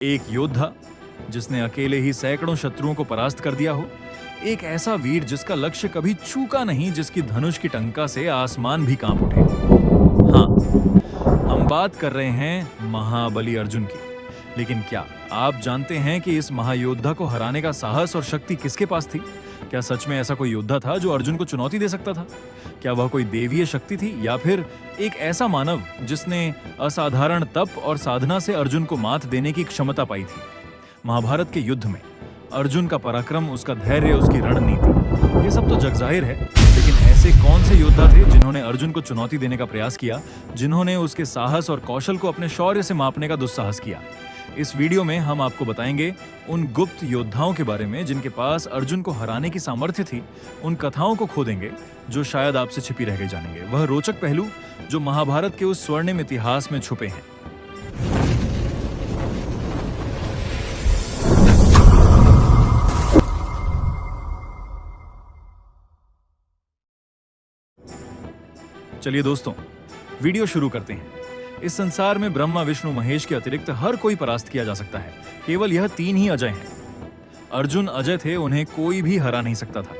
एक योद्धा जिसने अकेले ही सैकड़ों शत्रुओं को परास्त कर दिया हो, एक ऐसा वीर जिसका लक्ष्य कभी चूका नहीं, जिसकी धनुष की टंका से आसमान भी कांप उठे। हाँ, हम बात कर रहे हैं महाबली अर्जुन की। लेकिन क्या आप जानते हैं कि इस महायोद्धा को हराने का साहस और शक्ति किसके पास थी? क्या सच में ऐसा कोई योद्धा था जो अर्जुन को चुनौती दे सकता था? क्या वह कोई देवीय शक्ति थी या फिर एक ऐसा मानव जिसने असाधारण तप और साधना से अर्जुन को मात देने की क्षमता पाई थी? महाभारत के युद्ध में अर्जुन का पराक्रम, उसका धैर्य, उसकी रणनीति, ये सब तो जगजाहिर है। लेकिन ऐसे कौन से योद्धा थे जिन्होंने अर्जुन को चुनौती देने का प्रयास किया, जिन्होंने उसके साहस और कौशल को अपने शौर्य से मापने का दुस्साहस किया? इस वीडियो में हम आपको बताएंगे उन गुप्त योद्धाओं के बारे में जिनके पास अर्जुन को हराने की सामर्थ्य थी। उन कथाओं को खोदेंगे जो शायद आपसे छिपी रह गई जानेंगे, वह रोचक पहलू जो महाभारत के उस स्वर्णिम इतिहास में छुपे हैं। चलिए दोस्तों, वीडियो शुरू करते हैं। इस संसार में ब्रह्मा, विष्णु, महेश के अतिरिक्त हर कोई परास्त किया जा सकता है। केवल यह तीन ही अजय हैं। अर्जुन अजय थे, उन्हें कोई भी हरा नहीं सकता था।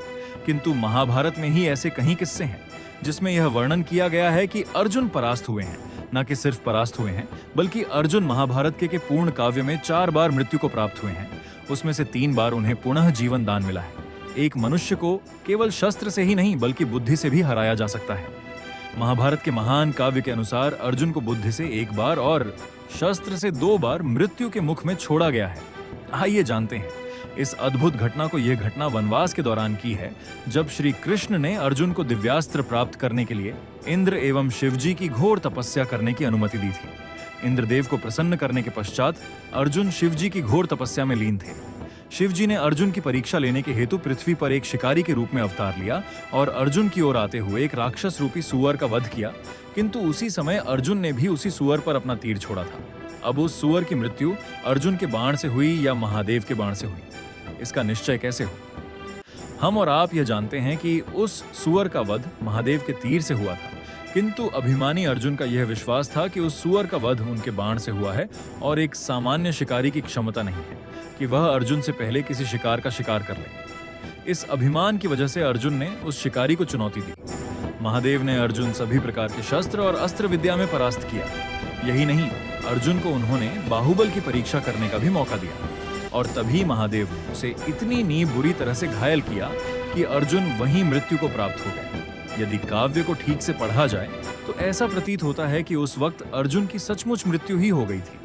किंतु महाभारत में ही ऐसे कई किस्से हैं जिसमें यह वर्णन किया गया है कि अर्जुन परास्त हुए हैं। न कि सिर्फ परास्त हुए हैं, बल्कि अर्जुन महाभारत के पूर्ण काव्य में 4 बार मृत्यु को प्राप्त हुए हैं। उसमें से 3 बार उन्हें पुनः जीवन दान मिला है। एक मनुष्य को केवल शस्त्र से ही नहीं बल्कि बुद्धि से भी हराया जा सकता है। महाभारत के महान काव्य के अनुसार अर्जुन को बुद्धि से 1 बार और शस्त्र से 2 बार मृत्यु के मुख में छोड़ा गया है। आइए जानते हैं इस अद्भुत घटना को। यह घटना वनवास के दौरान की है, जब श्री कृष्ण ने अर्जुन को दिव्यास्त्र प्राप्त करने के लिए इंद्र एवं शिवजी की घोर तपस्या करने की अनुमति दी थी। इंद्रदेव को प्रसन्न करने के पश्चात अर्जुन शिवजी की घोर तपस्या में लीन थे। शिवजी ने अर्जुन की परीक्षा लेने के हेतु पृथ्वी पर एक शिकारी के रूप में अवतार लिया और अर्जुन की ओर आते हुए एक राक्षस रूपी सुअर का वध किया। किंतु उसी समय अर्जुन ने भी उसी सुअर पर अपना तीर छोड़ा था। अब उस सुअर की मृत्यु अर्जुन के बाण से हुई या महादेव के बाण से हुई, इसका निश्चय कैसे हो? हम और आप यह जानते हैं कि उस सुअर का वध महादेव के तीर से हुआ था, किंतु अभिमानी अर्जुन का यह विश्वास था कि उस सुअर का वध उनके बाण से हुआ है और एक सामान्य शिकारी की क्षमता नहीं है कि वह अर्जुन से पहले किसी शिकार का शिकार कर ले। इस अभिमान की वजह से अर्जुन ने उस शिकारी को चुनौती दी। महादेव ने अर्जुन सभी प्रकार के शस्त्र और अस्त्र विद्या में परास्त किया। यही नहीं, अर्जुन को उन्होंने बाहुबल की परीक्षा करने का भी मौका दिया और तभी महादेव ने उसे इतनी नींव बुरी तरह से घायल किया कि अर्जुन वहीं मृत्यु को प्राप्त हो गए। यदि काव्य को ठीक से पढ़ा जाए तो ऐसा प्रतीत होता है कि उस वक्त अर्जुन की सचमुच मृत्यु ही हो गई थी।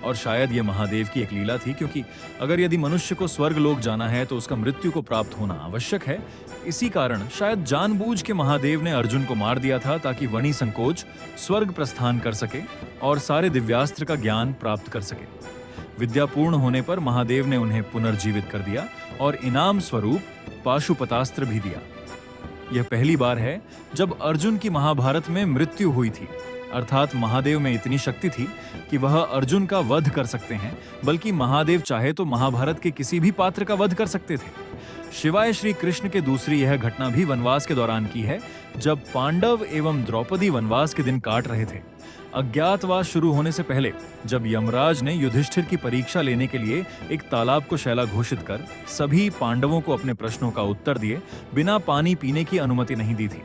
और शायद यह महादेव की एक लीला थी, क्योंकि अगर यदि मनुष्य को स्वर्ग लोक जाना है तो उसका मृत्यु को प्राप्त होना आवश्यक है। इसी कारण शायद जानबूझ के महादेव ने अर्जुन को मार दिया था, ताकि वणि संकोच स्वर्ग प्रस्थान कर सके और सारे दिव्यास्त्र का ज्ञान प्राप्त कर सके। विद्या पूर्ण होने पर महादेव ने उन्हें पुनर्जीवित कर दिया और इनाम स्वरूप पाशुपतास्त्र भी दिया। यह पहली बार है जब अर्जुन की महाभारत में मृत्यु हुई थी। अर्थात महादेव में इतनी शक्ति थी कि वह अर्जुन का वध कर सकते हैं, बल्कि महादेव चाहे तो महाभारत के किसी भी पात्र का वध कर सकते थे। शिवाय श्री कृष्ण के दूसरी यह घटना भी वनवास के दौरान की है, जब पांडव एवं द्रौपदी वनवास के दिन काट रहे थे। अज्ञातवास शुरू होने से पहले जब यमराज ने युधिष्ठिर की परीक्षा लेने के लिए एक तालाब को शैला घोषित कर सभी पांडवों को अपने प्रश्नों का उत्तर दिए बिना पानी पीने की अनुमति नहीं दी थी,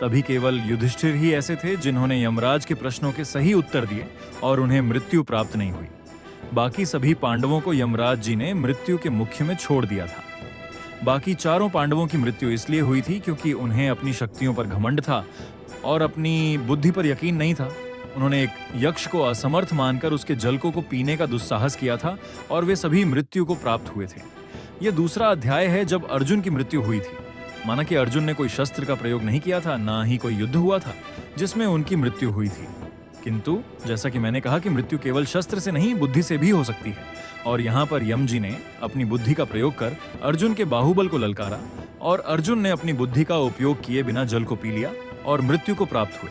तभी केवल युधिष्ठिर ही ऐसे थे जिन्होंने यमराज के प्रश्नों के सही उत्तर दिए और उन्हें मृत्यु प्राप्त नहीं हुई। बाकी सभी पांडवों को यमराज जी ने मृत्यु के मुख्य में छोड़ दिया था। बाकी 4 पांडवों की मृत्यु इसलिए हुई थी क्योंकि उन्हें अपनी शक्तियों पर घमंड था और अपनी बुद्धि पर यकीन नहीं था। उन्होंने एक यक्ष को असमर्थ मानकर उसके जलकों को पीने का दुस्साहस किया था और वे सभी मृत्यु को प्राप्त हुए थे। यह दूसरा अध्याय है जब अर्जुन की मृत्यु हुई थी। माना कि अर्जुन ने कोई शस्त्र का प्रयोग नहीं किया था, ना ही कोई युद्ध हुआ था जिसमें उनकी मृत्यु हुई थी। किंतु जैसा कि मैंने कहा कि मृत्यु केवल शस्त्र से नहीं बुद्धि से भी हो सकती है, और यहाँ पर यम जी ने अपनी बुद्धि का प्रयोग कर अर्जुन के बाहुबल को ललकारा और अर्जुन ने अपनी बुद्धि का उपयोग किए बिना जल को पी लिया और मृत्यु को प्राप्त हुए।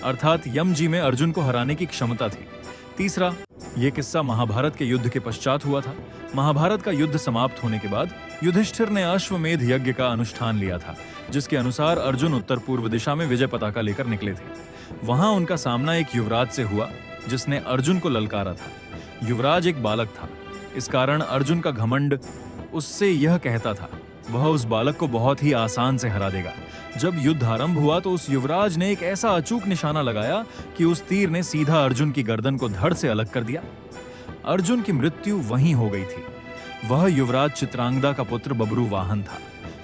अर्थात यम जी में अर्जुन को हराने की क्षमता थी। तीसरा, यह किस्सा महाभारत के युद्ध के पश्चात हुआ था। महाभारत का युद्ध समाप्त होने के बाद युधिष्ठिर ने अश्वमेध यज्ञ का अनुष्ठान लिया था, जिसके अनुसार अर्जुन उत्तर पूर्व दिशा में विजय पताका लेकर निकले थे। वहां उनका सामना एक युवराज से हुआ जिसने अर्जुन को ललकारा था। युवराज एक बालक था, इस कारण अर्जुन का घमंड उससे यह कहता था वह उस बालक को बहुत ही आसान से हरा देगा। जब युद्ध आरंभ हुआ तो उस युवराज ने एक ऐसा अचूक निशाना लगाया कि उस तीर ने सीधा अर्जुन की गर्दन को धड़ से अलग कर दिया। अर्जुन की मृत्यु वहीं हो गई थी। वह युवराज चित्रांगदा का पुत्र बब्रुवाहन था।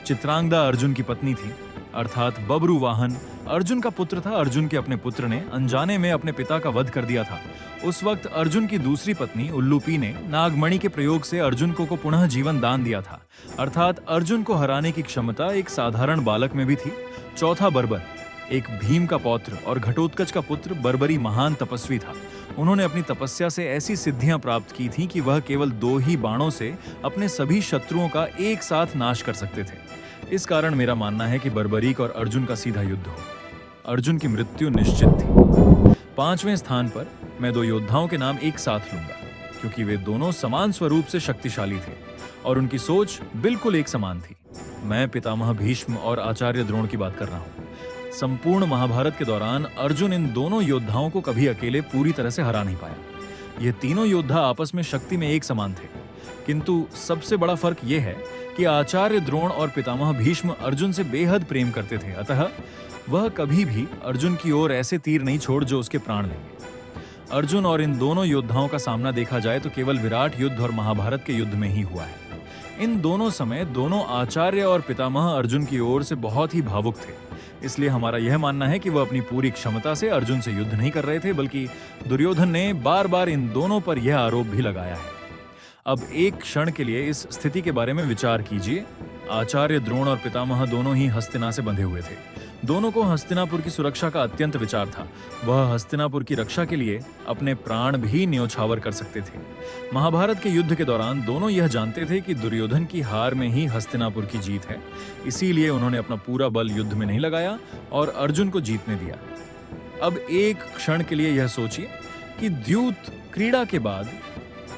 चित्रांगदा अर्जुन की पत्नी थी, अर्थात बब्रुवाहन अर्जुन का पुत्र था। अर्जुन के अपने पुत्र ने अनजाने में अपने पिता का वध कर दिया था। उस वक्त अर्जुन की दूसरी पत्नी उल्लूपी ने नागमणि के प्रयोग से अर्जुन को पुनः जीवन दान दिया था, अर्थात अर्जुन को हराने की क्षमता एक साधारण बालक में भी थी। चौथा बर्बर एक भीम का पौत्र और घटोत्कच का पुत्र बर्बरी महान तपस्वी था। उन्होंने अपनी तपस्या से ऐसी सिद्धियां प्राप्त की थीं कि वह केवल 2 ही बाणों से अपने सभी शत्रुओं का एक साथ नाश कर सकते थे। इस कारण मेरा मानना है कि बर्बरीक और अर्जुन का सीधा युद्ध हो। अर्जुन की मृत्यु निश्चित थी। 5वें स्थान पर मैं 2 योद्धाओं के नाम एक साथ लूंगा, क्योंकि वे दोनों समान स्वरूप से शक्तिशाली थे और उनकी सोच बिल्कुल एक समान थी। मैं पितामह भीष्म और आचार्य द्रोण की बात कर रहा हूं। संपूर्ण महाभारत के दौरान अर्जुन इन दोनों योद्धाओं को कभी अकेले पूरी तरह से हरा नहीं पाया। ये तीनों योद्धा आपस में शक्ति में एक समान थे, किंतु सबसे बड़ा फर्क यह है कि आचार्य द्रोण और पितामह भीष्म अर्जुन से बेहद प्रेम करते थे, अतः वह कभी भी अर्जुन की ओर ऐसे तीर नहीं छोड़ जो उसके प्राण लेंगे। अर्जुन और इन दोनों योद्धाओं का सामना देखा जाए तो केवल विराट युद्ध और महाभारत के युद्ध में ही हुआ है। इन दोनों समय दोनों आचार्य और पितामह अर्जुन की ओर से बहुत ही भावुक थे, इसलिए हमारा यह मानना है कि वह अपनी पूरी क्षमता से अर्जुन से युद्ध नहीं कर रहे थे, बल्कि दुर्योधन ने बार बार इन दोनों पर यह आरोप भी लगाया है। अब एक क्षण के लिए इस स्थिति के बारे में विचार कीजिए। आचार्य द्रोण और पितामह दोनों ही हस्तिना से बंधे हुए थे। दोनों को हस्तिनापुर की सुरक्षा का अत्यंत विचार था। वह हस्तिनापुर की रक्षा के लिए अपने प्राण भी न्योछावर कर सकते थे। महाभारत के युद्ध के दौरान दोनों यह जानते थे कि दुर्योधन की हार में ही हस्तिनापुर की जीत है, इसीलिए उन्होंने अपना पूरा बल युद्ध में नहीं लगाया और अर्जुन को जीतने दिया। अब एक क्षण के लिए यह सोचिए कि द्यूत क्रीड़ा के बाद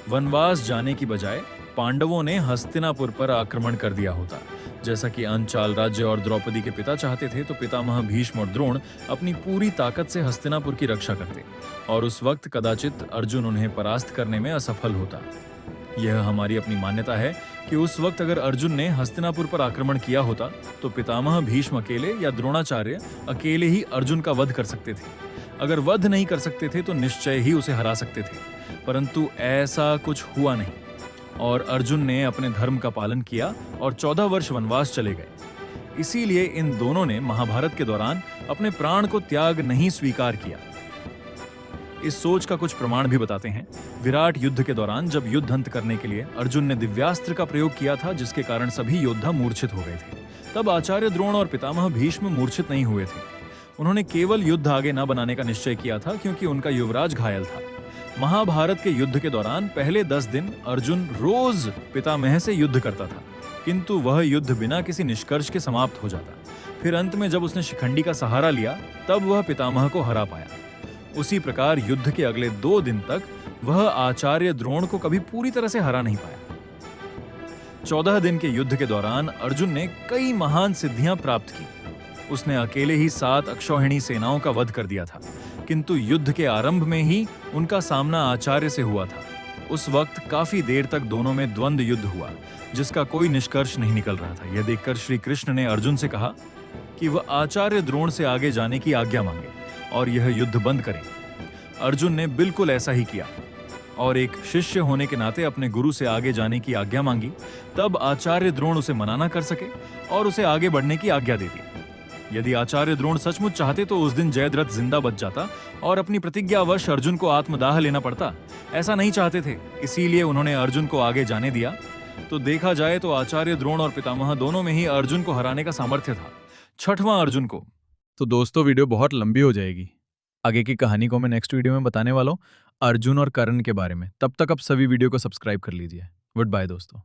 वनवास जाने की बजाय पांडवों ने हस्तिनापुर पर आक्रमण कर दिया होता। जैसा कि अंचाल राज्य और द्रौपदी के पिता चाहते थे, तो पितामह भीष्म और द्रोण अपनी पूरी ताकत से हस्तिनापुर की रक्षा करते और उस वक्त कदाचित अर्जुन उन्हें परास्त करने में असफल होता। यह हमारी अपनी मान्यता है कि उस वक्त अगर अर्जुन ने हस्तिनापुर पर आक्रमण किया होता तो पितामह भीष्म अकेले या द्रोणाचार्य अकेले ही अर्जुन का वध कर सकते थे। अगर वध नहीं कर सकते थे तो निश्चय ही उसे हरा सकते थे, परंतु ऐसा कुछ हुआ नहीं और अर्जुन ने अपने धर्म का पालन किया और 14 वर्ष वनवास चले गए। इसीलिए इन दोनों ने महाभारत के दौरान अपने प्राण को त्याग नहीं स्वीकार किया। इस सोच का कुछ प्रमाण भी बताते हैं। विराट युद्ध के दौरान जब युद्ध अंत करने के लिए अर्जुन ने दिव्यास्त्र का प्रयोग किया था, जिसके कारण सभी योद्धा मूर्छित हो गए थे, तब आचार्य द्रोण और पितामह भीष्म मूर्छित नहीं हुए थे। उन्होंने केवल युद्ध आगे न बनाने का निश्चय किया था, क्योंकि उनका युवराज घायल था। महाभारत के युद्ध के दौरान पहले 10 दिन अर्जुन रोज पितामह से युद्ध करता था, किंतु वह युद्ध बिना किसी निष्कर्ष के समाप्त हो जाता। फिर अंत में जब उसने शिखंडी का सहारा लिया, तब वह पितामह को हरा पाया। उसी प्रकार युद्ध के अगले 2 दिन तक वह आचार्य द्रोण को कभी पूरी तरह से हरा नहीं पाया। 14 दिन के युद्ध के दौरान अर्जुन ने कई महान सिद्धियां प्राप्त की। उसने अकेले ही 7 अक्षौहिणी सेनाओं का वध कर दिया था, किंतु युद्ध के आरंभ में ही उनका सामना आचार्य से हुआ था। उस वक्त काफी देर तक दोनों में द्वंद्व युद्ध हुआ, जिसका कोई निष्कर्ष नहीं निकल रहा था। यह देखकर श्री कृष्ण ने अर्जुन से कहा कि वह आचार्य द्रोण से आगे जाने की आज्ञा मांगे और यह युद्ध बंद करें। अर्जुन ने बिल्कुल ऐसा ही किया और एक शिष्य होने के नाते अपने गुरु से आगे जाने की आज्ञा मांगी। तब आचार्य द्रोण उसे मना न कर सके और उसे आगे बढ़ने की आज्ञा दे दी। यदि आचार्य द्रोण सचमुच चाहते तो उस दिन जयद्रथ जिंदा बच जाता और अपनी प्रतिज्ञावश अर्जुन को आत्मदाह लेना पड़ता। ऐसा नहीं चाहते थे, इसीलिए उन्होंने अर्जुन को आगे जाने दिया। तो देखा जाए तो आचार्य द्रोण और पितामह दोनों में ही अर्जुन को हराने का सामर्थ्य था। 6वां अर्जुन को। तो दोस्तों वीडियो बहुत लंबी हो जाएगी। आगे की कहानी को मैं नेक्स्ट वीडियो में बताने वाला हूँ, अर्जुन और कर्ण के बारे में। तब तक आप सभी वीडियो को सब्सक्राइब कर लीजिए। गुड बाय दोस्तों।